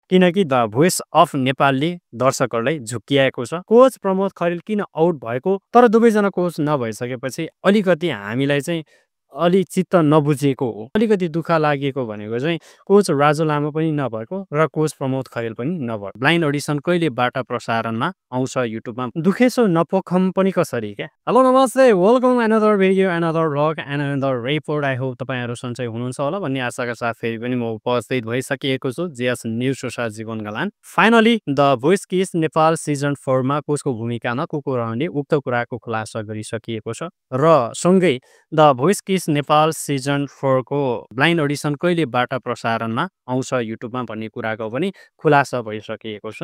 किनकि the voice of नेपालले दर्शकहरूलाई झुक्क्याएको छ। कोच प्रमोद खरेल किन आउट भएको, तर दुवैजना कोच नभइसकेपछि अलिकति हामीलाई चाहिँ अलि चित्त नबुझेको हो। अलिकति दुःख लागेको भनेको चाहिँ कोच राजु लामा पनि नभएको र कोच प्रमोद खरेल पनि नभएको। ब्लाइन्ड अडिसन कहिले बाटा प्रसारणमा आउँछ युट्युबमा, दुखेसो नपोखम पनि कसरी क्या। हेलो नमस्ते, welcome another video, another vlog and another report. I hope तपाईँहरू सन्चै हुनुहुन्छ होला भन्ने आशाका साथ फेरि पनि म उपस्थित भइसकिएको छु जेएस न्युज सोसा जीवन गलान। Finally the voice kids Nepal season 4 मा कोचको भूमिकामा को रहने उक्त कुराको खुलासा गरिसकिएको छ र सँगै the voice kids Nepal season 4 को ब्लाइन्ड अडिसन कहिले बाटा प्रसारणमा आउँछ युट्युबमा भन्ने कुराको पनि खुलासा भइसकिएको छ।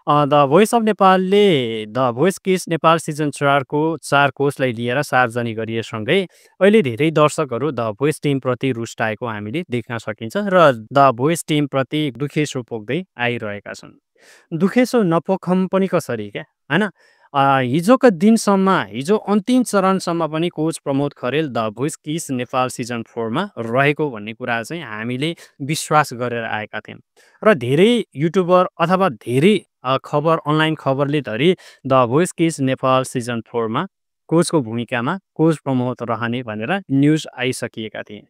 द भोइस अफ नेपालले the voice kids Nepal season 4 को 4 कोचलाई लिएर सार्वजनिक गरिएसँगै अहिले धेरै दर्शकहरू द भोइस टिमप्रति रुष्टाएको हामीले देख्न सकिन्छ र द भोइस टिमप्रति दुखेसो पोख्दै आइरहेका छन्। दुखेसो नपोखम पनि कसरी क्या, होइन। हिजोको दिनसम्म, हिजो अन्तिम चरणसम्म पनि coach Pramod Kharel the voice kids Nepal season 4 मा रहेको भन्ने कुरा चाहिँ हामीले विश्वास गरेर आएका थियौँ र धेरै युट्युबर अथवा धेरै खबर, अनलाइन खबरले धरि the voice kids Nepal season 4 मा कोचको भूमिकामा कोच प्रमोद रहने भनेर न्युज आइसकिएका थिए।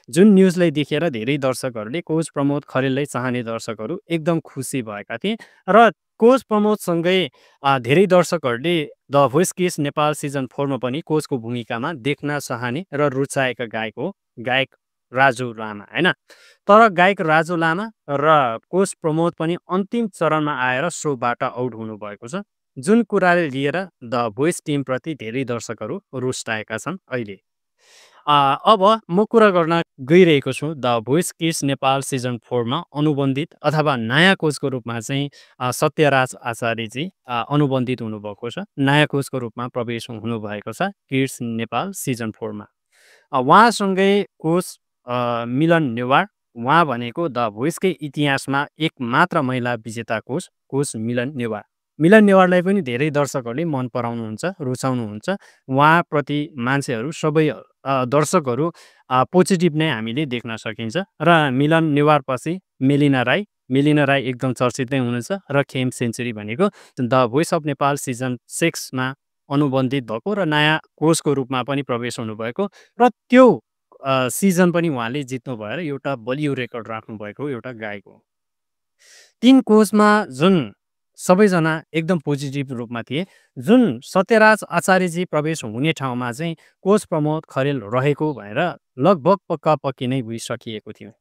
जुन न्युजलाई देखेर धेरै दर्शकहरूले कोच प्रमोद खरेललाई चाहने दर्शकहरू एकदम खुसी भएका थिए र कोच प्रमोदसँगै धेरै दर्शकहरूले the voice kids Nepal season 4 मा पनि कोचको भूमिकामा देख्न चाहने र रुचाएका गायक राजु लामा, होइन। तर गायक राजु लामा र कोच प्रमोद पनि अन्तिम चरणमा आएर सोबाट आउट हुनुभएको छ, जुन कुराले लिएर द भोइस टिमप्रति धेरै दर्शकहरू रुष्टाएका छन् अहिले। अब म कुरा गर्न गइरहेको छु the voice kids Nepal season 4 मा अनुबन्धित अथवा नयाँ कोचको रूपमा चाहिँ सत्यराज आचार्यजी अनुबन्धित हुनुभएको छ। नयाँ कोचको रूपमा प्रवेश हुनुभएको छ किड्स नेपाल सिजन 4 मा। उहाँसँगै कोच मिलन नेवार, उहाँ भनेको द भोइसकै इतिहासमा एक मात्र महिला विजेता कोच मिलन नेवार। मिलन नेवारलाई पनि धेरै दर्शकहरूले मन पराउनुहुन्छ, रुचाउनुहुन्छ। उहाँप्रति मान्छेहरू, सबै दर्शकहरू पोजिटिभ नै हामीले देख्न सकिन्छ र मिलन नेवारपछि मेलिना राई एकदम चर्चित नै हुनुहुन्छ र खेम सेन्चुरी भनेको the voice of Nepal season 6 मा अनुबन्धित भएको र नयाँ कोचको रूपमा पनि प्रवेश हुनुभएको र त्यो सिजन पनि उहाँले जित्नु भएर एउटा बलियो रेकर्ड राख्नुभएको एउटा गायक हो। 3 कोचमा जुन सबैजना एकदम पोजिटिभ रूपमा थिए, जुन सत्यराज आचार्यजी प्रवेश हुने ठाउँमा चाहिँ कोच प्रमोद खरेल रहेको भनेर लगभग पक्का-पक्की नै भइसकिएको थियो।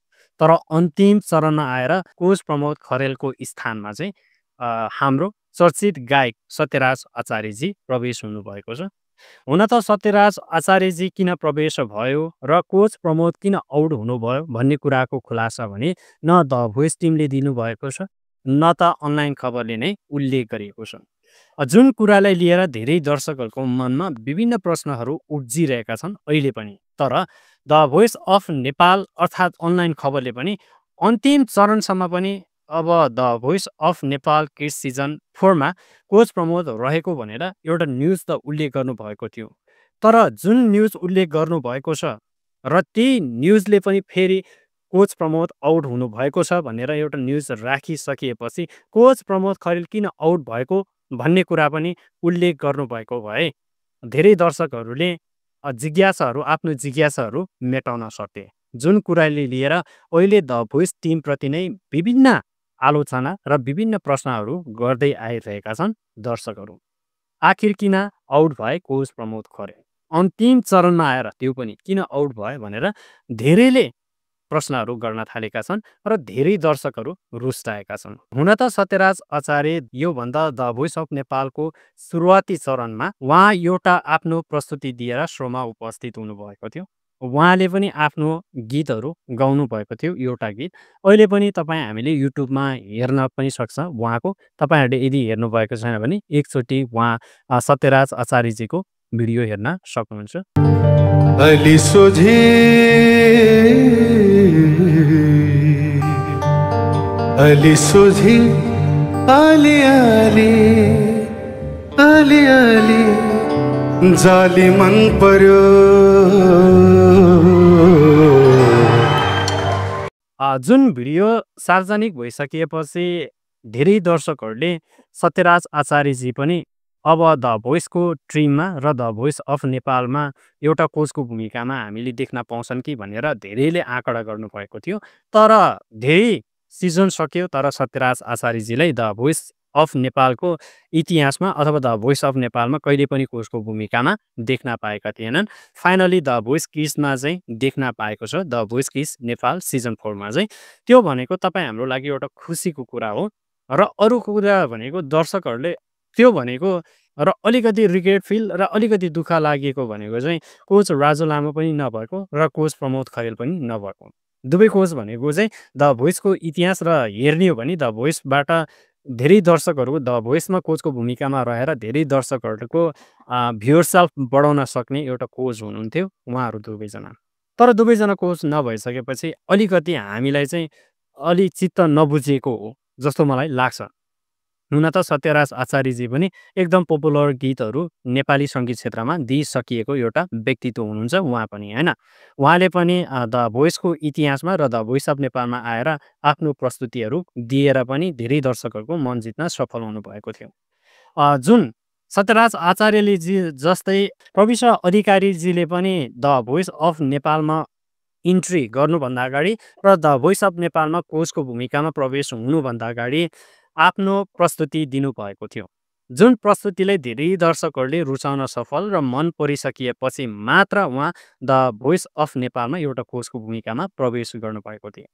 तर अन्तिम चरणमा आएर कोच प्रमोद खरेलको स्थानमा चाहिँ हाम्रो चर्चित गायक सत्यराज आचार्यजी प्रवेश हुनुभएको छ। हुन त सत्यराज आचार्यजी किन प्रवेश भयो र कोच प्रमोद किन आउट हुनुभयो भन्ने कुराको खुलासा भने न द भोइस टिमले दिनुभएको छ, न त अनलाइन खबरले नै उल्लेख गरिएको छ। जुन कुरालाई लिएर धेरै दर्शकहरूको मनमा विभिन्न प्रश्नहरू उब्जिरहेका छन् अहिले पनि। तर द भोइस अफ नेपाल अर्थात् अनलाइन खबरले पनि अन्तिम चरणसम्म पनि अब the voice of Nepal kids season 4 मा कोच प्रमोद रहेको भनेर एउटा न्युज त उल्लेख गर्नुभएको थियो। तर जुन न्युज उल्लेख गर्नुभएको छ र त्यही न्युजले पनि फेरि कोच प्रमोद आउट हुनुभएको छ भनेर एउटा न्युज राखिसकिएपछि कोच प्रमोद खरेल किन आउट भएको भन्ने कुरा पनि उल्लेख गर्नुभएको भए धेरै दर्शकहरूले आफ्नो जिज्ञासाहरू मेटाउन सक्थे। जुन कुराले लिएर अहिले द भोइस टिमप्रति नै विभिन्न आलोचना र विभिन्न प्रश्नहरू गर्दै आइरहेका छन् दर्शकहरू। आखिर किन आउट भए कोच प्रमोद खरेल, अन्तिम चरणमा आएर त्यो पनि किन आउट भयो भनेर धेरैले प्रश्नहरू गर्न थालेका छन् र धेरै दर्शकहरू रुष्टाएका छन्। हुन त सत्यराज आचार्य योभन्दा द भोइस अफ नेपालको सुरुवाती चरणमा उहाँ एउटा आफ्नो प्रस्तुति दिएर सोमा उपस्थित हुनुभएको थियो। उहाँले पनि आफ्नो गीतहरू गाउनु भएको थियो, एउटा गीत अहिले पनि हामीले युट्युबमा हेर्न पनि सक्छ उहाँको। तपाईँहरूले यदि हेर्नुभएको छैन भने एकचोटि उहाँ सत्यराज आचार्यजीको भिडियो हेर्न सक्नुहुन्छ। अलि सोझे आली आली जाली मन पर्यो जुन भिडियो सार्वजनिक भइसकिएपछि धेरै दर्शकहरूले सत्यराज आचार्यजी पनि अब द भोइसको टिममा र द भोइस अफ नेपालमा एउटा कोचको भूमिकामा हामीले देख्न पाउँछन् कि भनेर धेरैले आँकडा गर्नुभएको थियो। तर धेरै सिजन सक्यो तर सत्यराज आचार्यजीलाई द भोइस अफ नेपालको इतिहासमा अथवा द भोइस अफ नेपालमा कहिले पनि कोचको भूमिकामा देख्न पाएका थिएनन्। फाइनली द भोइस किसमा चाहिँ देख्न पाएको छ, the voice kiss Nepal season 4 मा चाहिँ। त्यो भनेको तपाईँ हाम्रो लागि एउटा खुसीको कुरा हो र अरू कुरा भनेको दर्शकहरूले त्यो भनेको र अलिकति रिग्रेट फिल र अलिकति दुःख लागेको भनेको चाहिँ कोच राजु लामा पनि नभएको र कोच प्रमोद खरेल पनि नभएको। दुवै कोच भनेको चाहिँ द भोइसको इतिहास र हेर्ने हो भने द भोइसबाट धेरै दर्शकहरू द भोइसमा कोचको भूमिकामा रहेर धेरै दर्शकहरूको भ्युअरसेल्फ बढाउन सक्ने एउटा कोच हुनुहुन्थ्यो उहाँहरू दुवैजना। तर दुवैजना कोच नभइसकेपछि अलिकति हामीलाई चाहिँ अलि चित्त नबुझेको हो जस्तो मलाई लाग्छ। हुन त सत्यराज आचार्यजी पनि एकदम पपुलर गीतहरू नेपाली सङ्गीत क्षेत्रमा दिइसकिएको एउटा व्यक्तित्व हुनुहुन्छ उहाँ पनि, होइन? उहाँले पनि द भोइसको इतिहासमा र द भोइस अफ नेपालमा आएर आफ्नो प्रस्तुतिहरू दिएर पनि धेरै दर्शकहरूको मन जित्न सफल हुनुभएको थियो। जुन सत्यराज आचार्यले जस्तै प्रविशा अधिकारीजीले पनि द भोइस अफ नेपालमा इन्ट्री गर्नुभन्दा अगाडि र द भोइस अफ नेपालमा कोचको भूमिकामा प्रवेश हुनुभन्दा अगाडि आफ्नो प्रस्तुति दिनुभएको थियो। जुन प्रस्तुतिलाई धेरै दर्शकहरूले रुचाउन सफल र मन परिसकिएपछि मात्र उहाँ द भोइस अफ नेपालमा एउटा कोचको भूमिकामा प्रवेश गर्नुभएको थियो।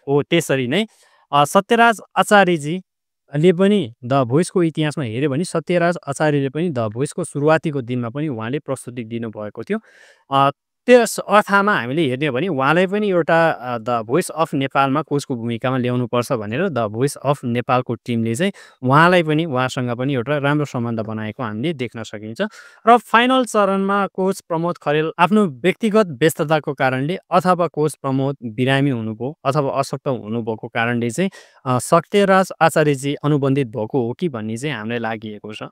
हो त्यसरी नै सत्यराज आचार्यजीले पनि द भोइसको इतिहासमा हेऱ्यो भने सत्यराज आचार्यले पनि द भोइसको सुरुवातीको दिनमा पनि उहाँले प्रस्तुति दिनुभएको थियो। त्यस अर्थमा हामीले हेर्ने हो भने उहाँलाई पनि एउटा द भोइस अफ नेपालमा कोचको भूमिकामा ल्याउनुपर्छ भनेर द भोइस अफ नेपालको टिमले चाहिँ उहाँलाई पनि उहाँसँग पनि एउटा राम्रो सम्बन्ध बनाएको हामीले देख्न सकिन्छ। र फाइनल चरणमा कोच प्रमोद खरेल आफ्नो व्यक्तिगत व्यस्तताको कारणले अथवा कोच प्रमोद बिरामी हुनुभयो अथवा अशक्त हुनुभएको कारणले चाहिँ सत्यराज आचार्यजी अनुबन्धित भएको हो कि भन्ने चाहिँ हामीलाई लागिएको छ।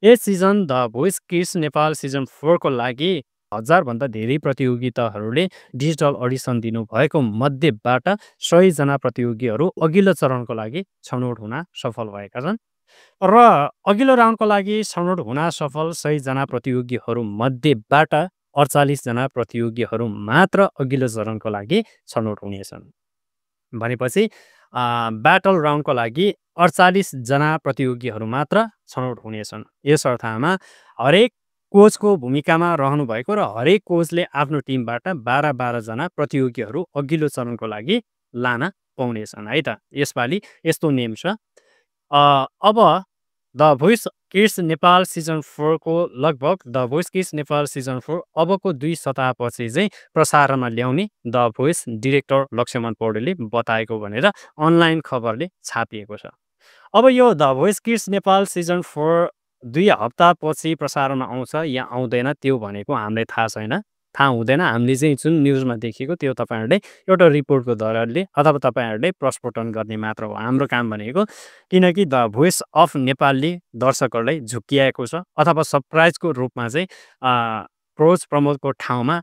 यस season the voice kids Nepal season 4 को लागि 1000 भन्दा धेरै प्रतियोगिताहरूले डिजिटल अडिसन दिनुभएको मध्येबाट 100 जना प्रतियोगीहरू अघिल्लो चरणको लागि छनौट हुन सफल भएका छन् र अघिल्लो राउन्डको लागि छनौट हुन सफल 100 जना प्रतियोगीहरू मध्येबाट 48 जना प्रतियोगीहरू मात्र अघिल्लो चरणको लागि छनौट हुनेछन्। भनेपछि ब्याटल राउन्डको लागि 48 जना प्रतियोगीहरू मात्र छनौट हुनेछन्। यस अर्थमा हरेक कोचको भूमिकामा रहनु भएको र हरेक कोचले आफ्नो टिमबाट 12 जना प्रतियोगीहरू अघिल्लो चरणको लागि लान पाउनेछन्, है त। यसपालि यस्तो नियम छ। अब the voice kids Nepal season 4 को लगभग the voice kids Nepal season 4 अबको 2 सप्ताहपछि चाहिँ प्रसारणमा ल्याउने द भोइस डिरेक्टर लक्ष्मण पौडेलले बताएको भनेर अनलाइन खबरले छापिएको छ। अब यो the voice kids Nepal season 4 2 हप्तापछि प्रसारणमा आउँछ या आउँदैन त्यो भनेको हामीलाई थाहा छैन, थाहा हुँदैन। हामीले चाहिँ जुन न्युजमा देखेको त्यो तपाईँहरूले एउटा रिपोर्टको दरले अथवा तपाईँहरूले प्रस्फोटन गर्ने मात्र हो। हाम्रो काम भनेको किनकि द भोइस अफ नेपालले दर्शकहरूलाई झुक्क्याएको छ अथवा सरप्राइजको रूपमा चाहिँ कोच प्रमोदको ठाउँमा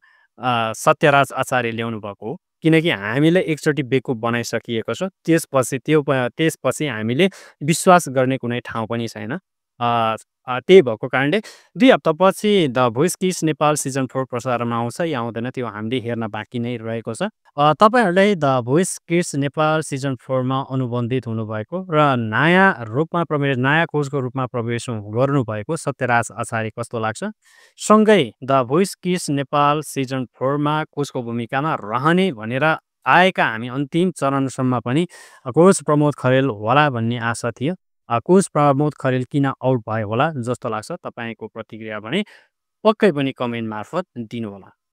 सत्यराज आचार्य ल्याउनु भएको हो। किनकि हामीले एकचोटि बेकुफ बनाइसकिएको छ, त्यसपछि हामीले विश्वास गर्ने कुनै ठाउँ पनि छैन। त्यही भएको कारणले 2 हप्तापछि the voice kids Nepal season 4 प्रसारणमा आउँछ या आउँदैन त्यो हामीले हेर्न बाँकी नै रहेको छ। तपाईँहरूलाई the voice kids Nepal season 4 मा अनुबन्धित हुनुभएको र नयाँ कोचको रूपमा प्रवेश गर्नुभएको सत्यराज आचार्य कस्तो लाग्छ? सँगै the voice kids Nepal season 4 मा कोचको भूमिकामा रहने भनेर आएका हामी अन्तिम चरणसम्म पनि कोच प्रमोद खरेल होला भन्ने आशा थियो। कोच प्रमोद खरेल किन आउट भयो होला जस्तो लाग्छ? तपाईँको प्रतिक्रिया भने पक्कै पनि कमेन्ट मार्फत दिनुहोला।